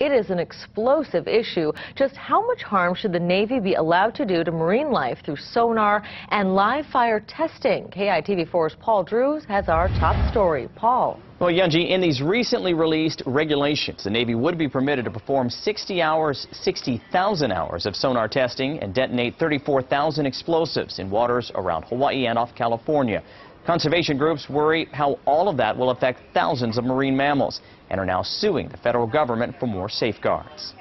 it is an explosive issue. Just how much harm should the Navy be allowed to do to marine life through sonar and live fire testing? KITV4's Paul Drews has our top story. Paul. Well, Yunji, in these recently released regulations, the Navy would be permitted to perform 60,000 hours of sonar testing and detonate 34,000 explosives in waters around Hawaii and off California. Conservation groups worry how all of that will affect thousands of marine mammals and are now suing the federal government for more safeguards.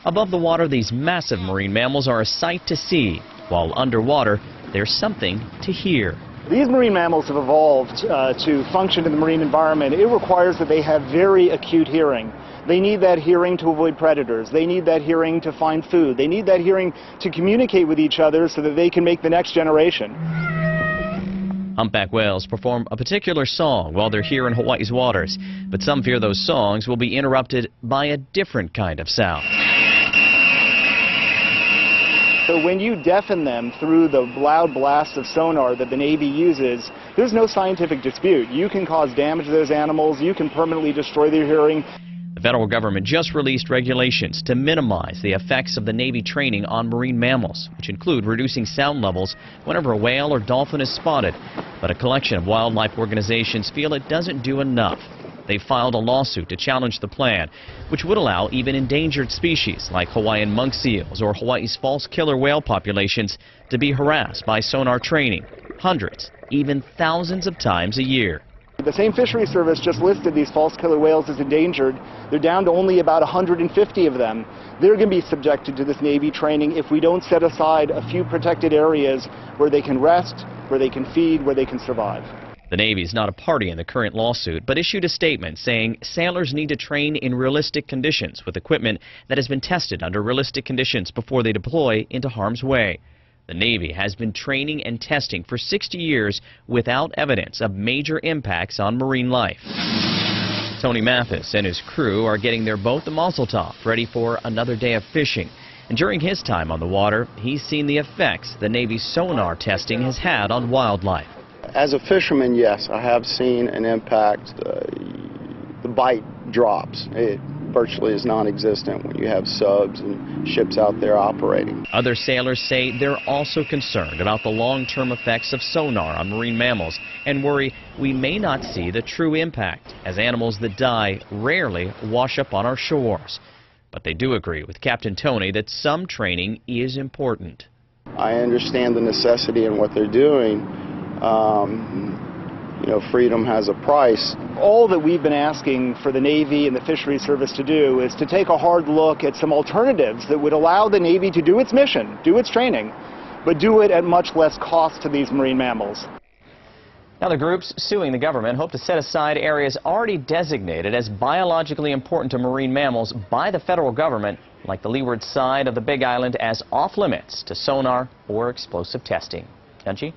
Above the water, these massive marine mammals are a sight to see, while underwater, there's something to hear. These marine mammals have evolved to function in the marine environment. It requires that they have very acute hearing. They need that hearing to avoid predators. They need that hearing to find food. They need that hearing to communicate with each other so that they can make the next generation. Humpback whales perform a particular song while they're here in Hawaii's waters, but some fear those songs will be interrupted by a different kind of sound. So when you deafen them through the loud blasts of sonar that the Navy uses, there's no scientific dispute. You can cause damage to those animals. You can permanently destroy their hearing. The federal government just released regulations to minimize the effects of the Navy training on marine mammals, which include reducing sound levels whenever a whale or dolphin is spotted. But a collection of wildlife organizations feel it doesn't do enough. They filed a lawsuit to challenge the plan, which would allow even endangered species like Hawaiian monk seals or Hawaii's false killer whale populations to be harassed by sonar training hundreds, even thousands of times a year. The same fisheries service just listed these false killer whales as endangered. They're down to only about 150 of them. They're going to be subjected to this Navy training if we don't set aside a few protected areas where they can rest, where they can feed, where they can survive. The Navy is not a party in the current lawsuit, but issued a statement saying sailors need to train in realistic conditions with equipment that has been tested under realistic conditions before they deploy into harm's way. The Navy has been training and testing for 60 years without evidence of major impacts on marine life. Tony Mathis and his crew are getting their boat, the Mazel Tov, ready for another day of fishing. And during his time on the water, he's seen the effects the Navy's sonar testing has had on wildlife. As a fisherman, yes, I have seen an impact. The bite drops. It virtually is non-existent when you have subs and ships out there operating. Other sailors say they're also concerned about the long-term effects of sonar on marine mammals and worry we may not see the true impact, as animals that die rarely wash up on our shores. But they do agree with Captain Tony that some training is important. I understand the necessity in what they're doing. You know, freedom has a price. All that we've been asking for the Navy and the Fisheries Service to do is to take a hard look at some alternatives that would allow the Navy to do its mission, do its training, but do it at much less cost to these marine mammals. Now, the groups suing the government hope to set aside areas already designated as biologically important to marine mammals by the federal government, like the leeward side of the Big Island, as off-limits to sonar or explosive testing. Kenji?